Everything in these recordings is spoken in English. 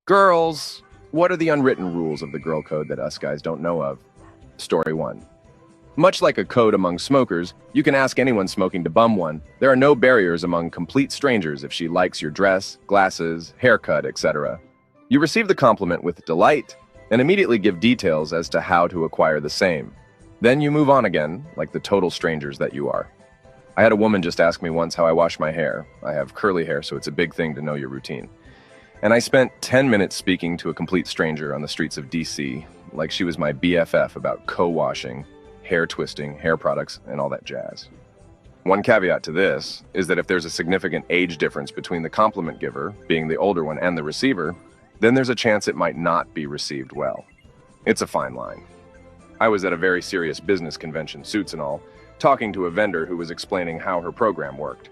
Girls, what are the unwritten rules of the girl code that us guys don't know of? Story 1. Much like a code among smokers, you can ask anyone smoking to bum one. There are no barriers among complete strangers if she likes your dress, glasses, haircut, etc. You receive the compliment with delight and immediately give details as to how to acquire the same. Then you move on again, like the total strangers that you are. I had a woman just ask me once how I wash my hair. I have curly hair, so it's a big thing to know your routine. And I spent 10 minutes speaking to a complete stranger on the streets of DC, like she was my BFF about co-washing, hair twisting, hair products, and all that jazz. One caveat to this is that if there's a significant age difference between the compliment giver, being the older one, and the receiver, then there's a chance it might not be received well. It's a fine line. I was at a very serious business convention, suits and all, talking to a vendor who was explaining how her program worked.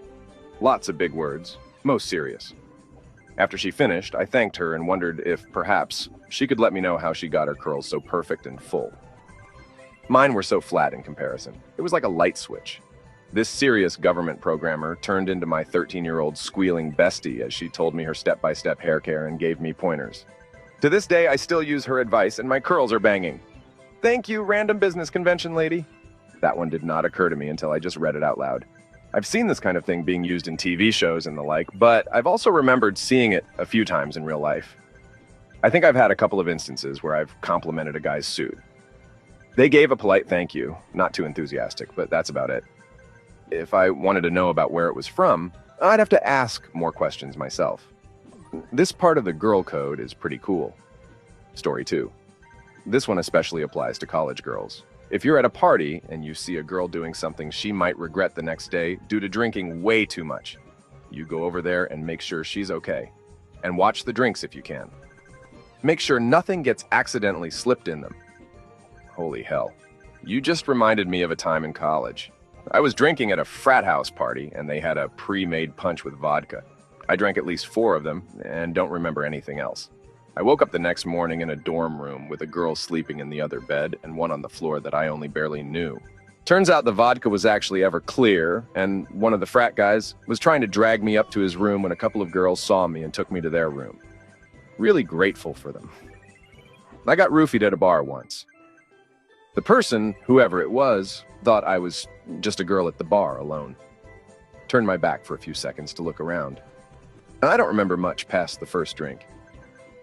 Lots of big words, most serious. After she finished, I thanked her and wondered if, perhaps, she could let me know how she got her curls so perfect and full. Mine were so flat in comparison. It was like a light switch. This serious government programmer turned into my 13-year-old squealing bestie as she told me her step-by-step hair care and gave me pointers. To this day, I still use her advice and my curls are banging. Thank you, random business convention lady. That one did not occur to me until I just read it out loud. I've seen this kind of thing being used in TV shows and the like, but I've also remembered seeing it a few times in real life. I think I've had a couple of instances where I've complimented a guy's suit. They gave a polite thank you, not too enthusiastic, but that's about it. If I wanted to know about where it was from, I'd have to ask more questions myself. This part of the girl code is pretty cool. Story 2. This one especially applies to college girls. If you're at a party and you see a girl doing something she might regret the next day due to drinking way too much, you go over there and make sure she's okay. And watch the drinks if you can. Make sure nothing gets accidentally slipped in them. Holy hell. You just reminded me of a time in college. I was drinking at a frat house party and they had a pre-made punch with vodka. I drank at least 4 of them and don't remember anything else. I woke up the next morning in a dorm room with a girl sleeping in the other bed and one on the floor that I only barely knew. Turns out the vodka was actually ever clear, and one of the frat guys was trying to drag me up to his room when a couple of girls saw me and took me to their room. Really grateful for them. I got roofied at a bar once. The person, whoever it was, thought I was just a girl at the bar alone. Turned my back for a few seconds to look around. I don't remember much past the first drink.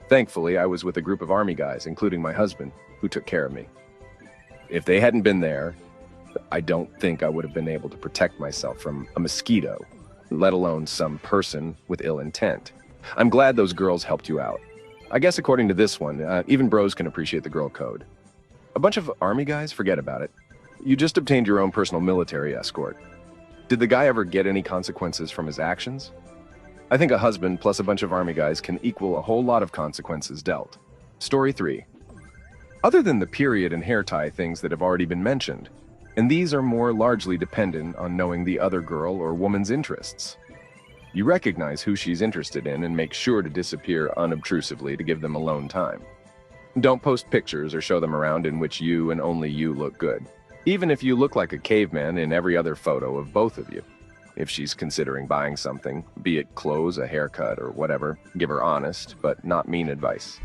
Thankfully, I was with a group of army guys, including my husband, who took care of me. If they hadn't been there, I don't think I would have been able to protect myself from a mosquito, let alone some person with ill intent. I'm glad those girls helped you out. I guess according to this one, even bros can appreciate the girl code. A bunch of army guys, forget about it. You just obtained your own personal military escort. Did the guy ever get any consequences from his actions? I think a husband plus a bunch of army guys can equal a whole lot of consequences dealt. Story 3. Other than the period and hair tie things that have already been mentioned, and these are more largely dependent on knowing the other girl or woman's interests. You recognize who she's interested in and make sure to disappear unobtrusively to give them alone time. Don't post pictures or show them around in which you and only you look good, even if you look like a caveman in every other photo of both of you. If she's considering buying something, be it clothes, a haircut, or whatever, give her honest, but not mean advice.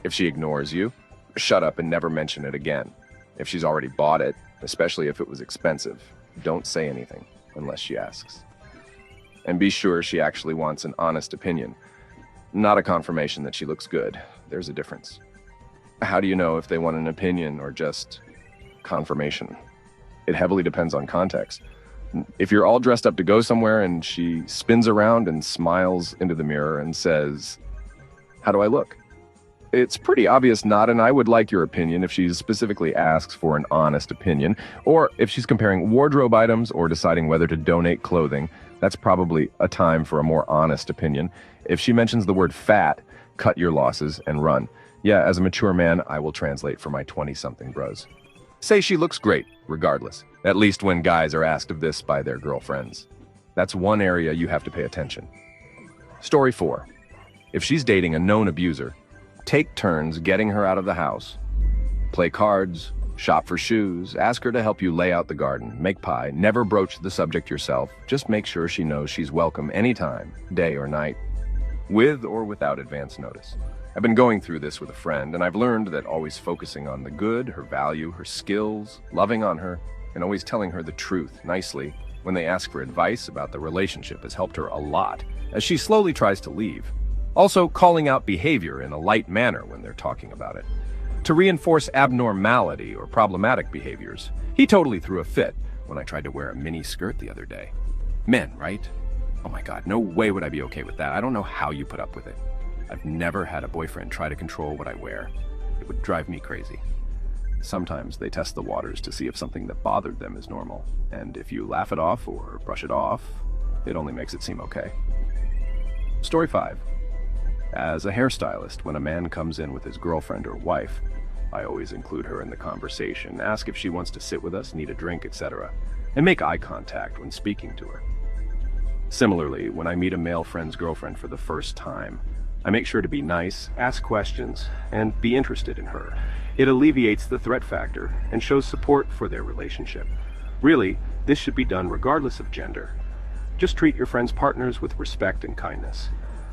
If she ignores you, shut up and never mention it again. If she's already bought it, especially if it was expensive, don't say anything unless she asks. And be sure she actually wants an honest opinion, not a confirmation that she looks good. There's a difference. How do you know if they want an opinion or just confirmation? It heavily depends on context. If you're all dressed up to go somewhere and she spins around and smiles into the mirror and says, "How do I look?" It's pretty obvious not, and I would like your opinion if she specifically asks for an honest opinion, or if she's comparing wardrobe items or deciding whether to donate clothing. That's probably a time for a more honest opinion. If she mentions the word fat, cut your losses and run. Yeah, as a mature man, I will translate for my 20-something bros. Say she looks great, regardless, at least when guys are asked of this by their girlfriends. That's one area you have to pay attention. Story 4. If she's dating a known abuser, take turns getting her out of the house. Play cards, shop for shoes, ask her to help you lay out the garden, make pie, never broach the subject yourself. Just make sure she knows she's welcome anytime, day or night, with or without advance notice. I've been going through this with a friend, and I've learned that always focusing on the good, her value, her skills, loving on her, and always telling her the truth nicely when they ask for advice about the relationship has helped her a lot as she slowly tries to leave. Also, calling out behavior in a light manner when they're talking about it. To reinforce abnormality or problematic behaviors. He totally threw a fit when I tried to wear a mini skirt the other day. Men, right? Oh my God, no way would I be okay with that. I don't know how you put up with it. I've never had a boyfriend try to control what I wear. It would drive me crazy. Sometimes they test the waters to see if something that bothered them is normal. And if you laugh it off or brush it off, it only makes it seem okay. Story 5. As a hairstylist, when a man comes in with his girlfriend or wife, I always include her in the conversation, ask if she wants to sit with us, need a drink, etc., and make eye contact when speaking to her. Similarly, when I meet a male friend's girlfriend for the first time, I make sure to be nice, ask questions, and be interested in her. It alleviates the threat factor and shows support for their relationship. Really, this should be done regardless of gender. Just treat your friends' partners with respect and kindness.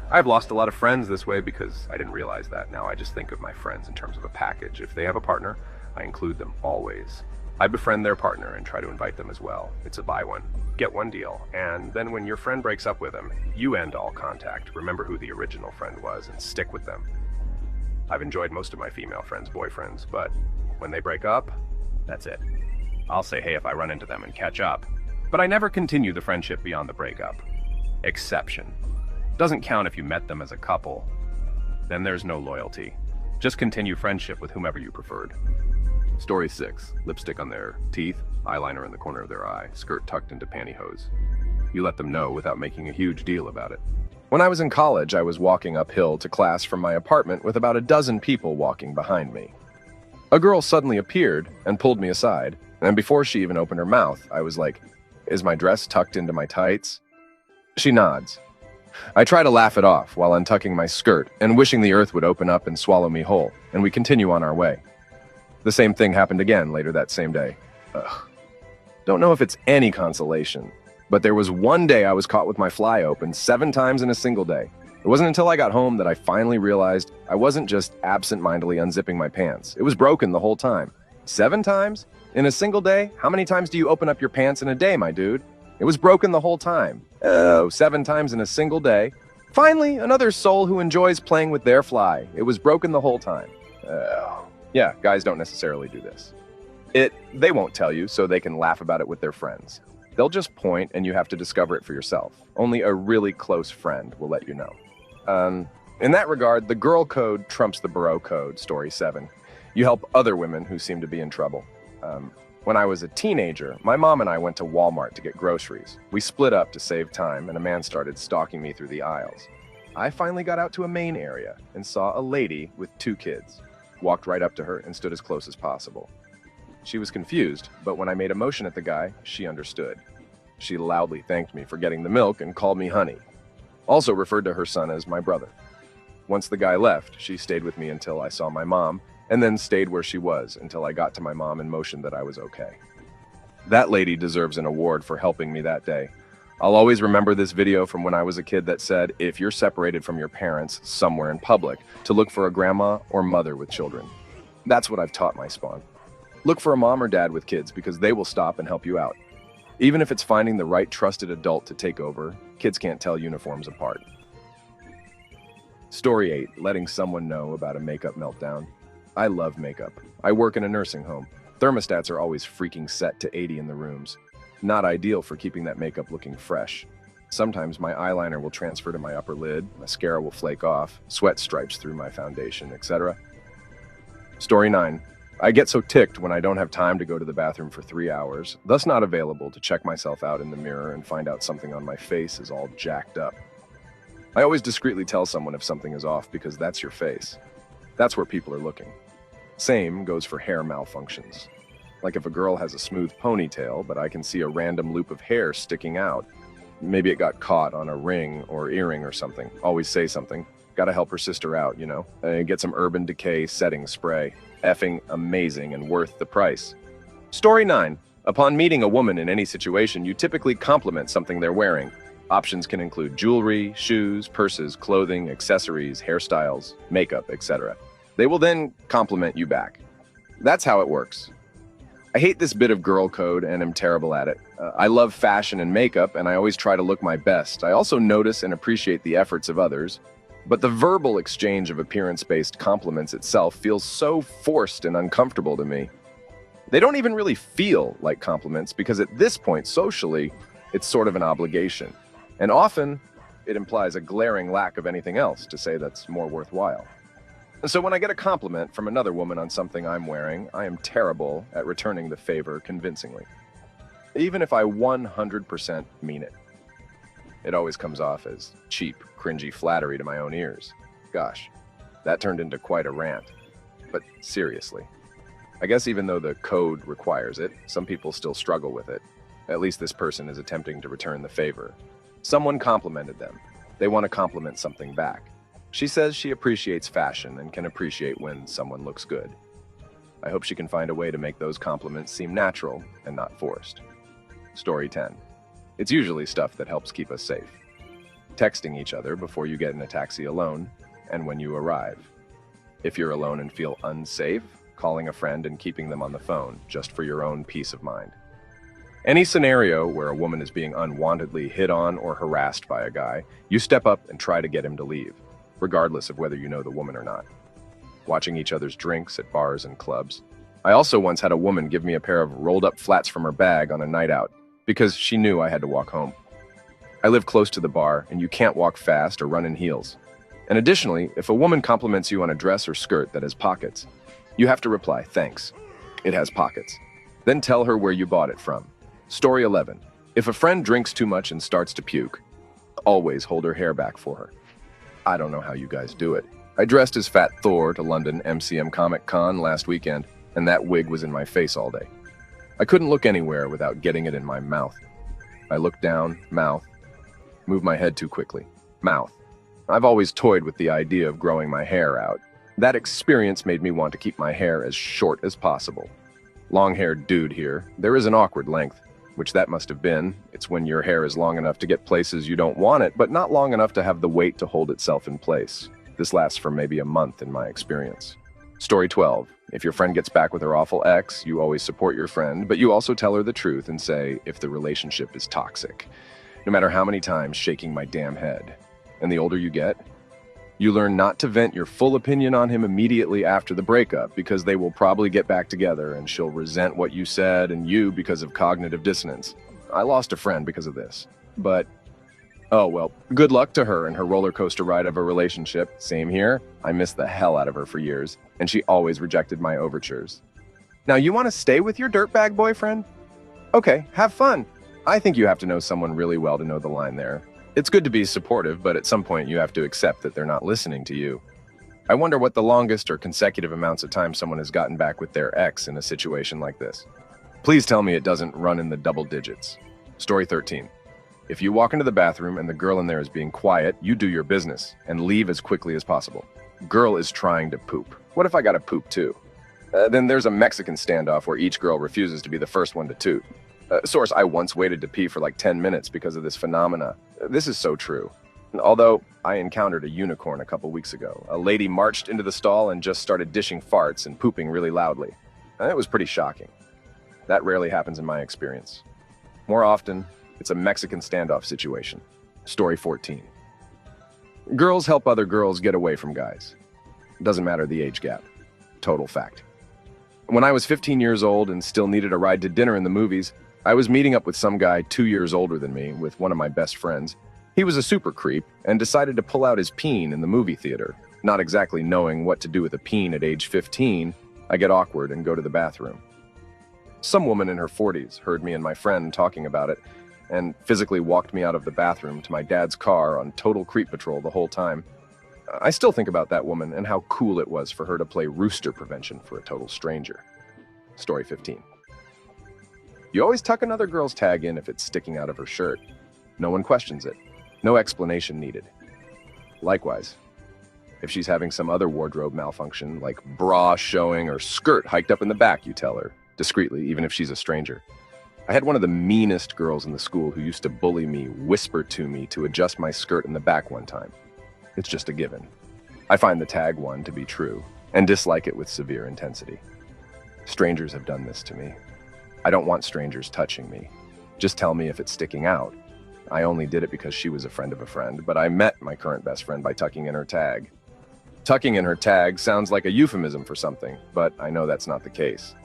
I've lost a lot of friends this way because I didn't realize that. Now I just think of my friends in terms of a package. If they have a partner, I include them always. I befriend their partner and try to invite them as well. It's a buy one, get one deal. And then when your friend breaks up with them, you end all contact. Remember who the original friend was and stick with them. I've enjoyed most of my female friends' boyfriends, but when they break up, that's it. I'll say hey if I run into them and catch up, but I never continue the friendship beyond the breakup. Exception. Doesn't count if you met them as a couple. Then there's no loyalty. Just continue friendship with whomever you preferred. Story 6. Lipstick on their teeth, eyeliner in the corner of their eye, skirt tucked into pantyhose. You let them know without making a huge deal about it. When I was in college, I was walking uphill to class from my apartment with about a dozen people walking behind me. A girl suddenly appeared and pulled me aside, and before she even opened her mouth, I was like, "Is my dress tucked into my tights?" She nods. I try to laugh it off while untucking my skirt and wishing the earth would open up and swallow me whole, and we continue on our way. The same thing happened again later that same day. Ugh. Don't know if it's any consolation, but there was one day I was caught with my fly open 7 times in a single day. It wasn't until I got home that I finally realized I wasn't just absent-mindedly unzipping my pants. It was broken the whole time. 7 times? In a single day? How many times do you open up your pants in a day, my dude? It was broken the whole time. Oh, 7 times in a single day. Finally, another soul who enjoys playing with their fly. It was broken the whole time. Yeah, guys don't necessarily do this. They won't tell you, so they can laugh about it with their friends. They'll just point and you have to discover it for yourself. Only a really close friend will let you know. In that regard, the girl code trumps the bro code, story 7. You help other women who seem to be in trouble. When I was a teenager, my mom and I went to Walmart to get groceries. We split up to save time, and a man started stalking me through the aisles. I finally got out to a main area and saw a lady with 2 kids. Walked right up to her and stood as close as possible. She was confused, but when I made a motion at the guy, she understood. She loudly thanked me for getting the milk and called me honey. Also referred to her son as my brother. Once the guy left, she stayed with me until I saw my mom, and then stayed where she was until I got to my mom and motioned that I was okay. That lady deserves an award for helping me that day. I'll always remember this video from when I was a kid that said, if you're separated from your parents somewhere in public, to look for a grandma or mother with children. That's what I've taught my spawn. Look for a mom or dad with kids because they will stop and help you out. Even if it's finding the right trusted adult to take over, kids can't tell uniforms apart. Story 8, letting someone know about a makeup meltdown. I love makeup. I work in a nursing home. Thermostats are always freaking set to 80 in the rooms. Not ideal for keeping that makeup looking fresh. Sometimes my eyeliner will transfer to my upper lid, mascara will flake off, sweat stripes through my foundation, etc. Story 9. I get so ticked when I don't have time to go to the bathroom for 3 hours, thus not available to check myself out in the mirror and find out something on my face is all jacked up. I always discreetly tell someone if something is off because that's your face. That's where people are looking. Same goes for hair malfunctions. Like if a girl has a smooth ponytail, but I can see a random loop of hair sticking out. Maybe it got caught on a ring or earring or something. Always say something. Gotta help her sister out, you know? Get some Urban Decay setting spray. Effing amazing and worth the price. Story 9. Upon meeting a woman in any situation, you typically compliment something they're wearing. Options can include jewelry, shoes, purses, clothing, accessories, hairstyles, makeup, etc. They will then compliment you back. That's how it works. I hate this bit of girl code and am terrible at it. I love fashion and makeup, and I always try to look my best. I also notice and appreciate the efforts of others, but the verbal exchange of appearance-based compliments itself feels so forced and uncomfortable to me. They don't even really feel like compliments because at this point, socially, it's sort of an obligation. And often, it implies a glaring lack of anything else to say that's more worthwhile. And so when I get a compliment from another woman on something I'm wearing, I am terrible at returning the favor convincingly. Even if I 100% mean it. It always comes off as cheap, cringy flattery to my own ears. Gosh, that turned into quite a rant. But seriously, I guess even though the code requires it, some people still struggle with it. At least this person is attempting to return the favor. Someone complimented them. They want to compliment something back. She says she appreciates fashion and can appreciate when someone looks good. I hope she can find a way to make those compliments seem natural and not forced. Story 10. It's usually stuff that helps keep us safe. Texting each other before you get in a taxi alone and when you arrive. If you're alone and feel unsafe, calling a friend and keeping them on the phone just for your own peace of mind. Any scenario where a woman is being unwantedly hit on or harassed by a guy, you step up and try to get him to leave, regardless of whether you know the woman or not. Watching each other's drinks at bars and clubs. I also once had a woman give me a pair of rolled-up flats from her bag on a night out because she knew I had to walk home. I live close to the bar, and you can't walk fast or run in heels. And additionally, if a woman compliments you on a dress or skirt that has pockets, you have to reply, "Thanks. It has pockets." Then tell her where you bought it from. Story 11. If a friend drinks too much and starts to puke, always hold her hair back for her. I don't know how you guys do it. I dressed as Fat Thor to London MCM Comic Con last weekend, and that wig was in my face all day. I couldn't look anywhere without getting it in my mouth. I looked down, mouth, moved my head too quickly, mouth. I've always toyed with the idea of growing my hair out. That experience made me want to keep my hair as short as possible. Long-haired dude here, there is an awkward length, which that must have been. It's when your hair is long enough to get places you don't want it, but not long enough to have the weight to hold itself in place. This lasts for maybe a month in my experience. Story 12. If your friend gets back with her awful ex, you always support your friend, but you also tell her the truth and say if the relationship is toxic. No matter how many times shaking my damn head. And the older you get, you learn not to vent your full opinion on him immediately after the breakup because they will probably get back together and she'll resent what you said and you because of cognitive dissonance. I lost a friend because of this, but oh well, good luck to her and her roller coaster ride of a relationship. Same here. I missed the hell out of her for years, and she always rejected my overtures. Now you want to stay with your dirtbag boyfriend? Okay, have fun. I think you have to know someone really well to know the line there. It's good to be supportive, but at some point you have to accept that they're not listening to you. I wonder what the longest or consecutive amounts of time someone has gotten back with their ex in a situation like this. Please tell me it doesn't run in the double digits. Story 13. If you walk into the bathroom and the girl in there is being quiet, you do your business and leave as quickly as possible. Girl is trying to poop. What if I gotta poop too? Then there's a Mexican standoff where each girl refuses to be the first one to toot. Source, I once waited to pee for like 10 minutes because of this phenomena. This is so true. Although I encountered a unicorn a couple weeks ago. A lady marched into the stall and just started dishing farts and pooping really loudly. And it was pretty shocking. That rarely happens in my experience. More often, it's a Mexican standoff situation. Story 14. Girls help other girls get away from guys. Doesn't matter the age gap. Total fact. When I was 15 years old and still needed a ride to dinner in the movies, I was meeting up with some guy 2 years older than me with one of my best friends. He was a super creep and decided to pull out his peen in the movie theater. Not exactly knowing what to do with a peen at age 15, I get awkward and go to the bathroom. Some woman in her 40s heard me and my friend talking about it and physically walked me out of the bathroom to my dad's car on total creep patrol the whole time. I still think about that woman and how cool it was for her to play rooster prevention for a total stranger. Story 15. You always tuck another girl's tag in if it's sticking out of her shirt. No one questions it. No explanation needed. Likewise, if she's having some other wardrobe malfunction, like bra showing or skirt hiked up in the back, you tell her, discreetly, even if she's a stranger. I had one of the meanest girls in the school who used to bully me, whisper to me to adjust my skirt in the back one time. It's just a given. I find the tag one to be true, and dislike it with severe intensity. Strangers have done this to me. I don't want strangers touching me. Just tell me if it's sticking out. I only did it because she was a friend of a friend, but I met my current best friend by tucking in her tag. Tucking in her tag sounds like a euphemism for something, but I know that's not the case.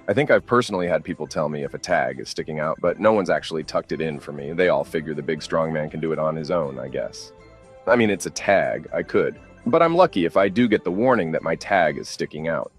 I think I've personally had people tell me if a tag is sticking out, but no one's actually tucked it in for me. They all figure the big strong man can do it on his own, I guess. I mean, it's a tag, I could. But I'm lucky if I do get the warning that my tag is sticking out.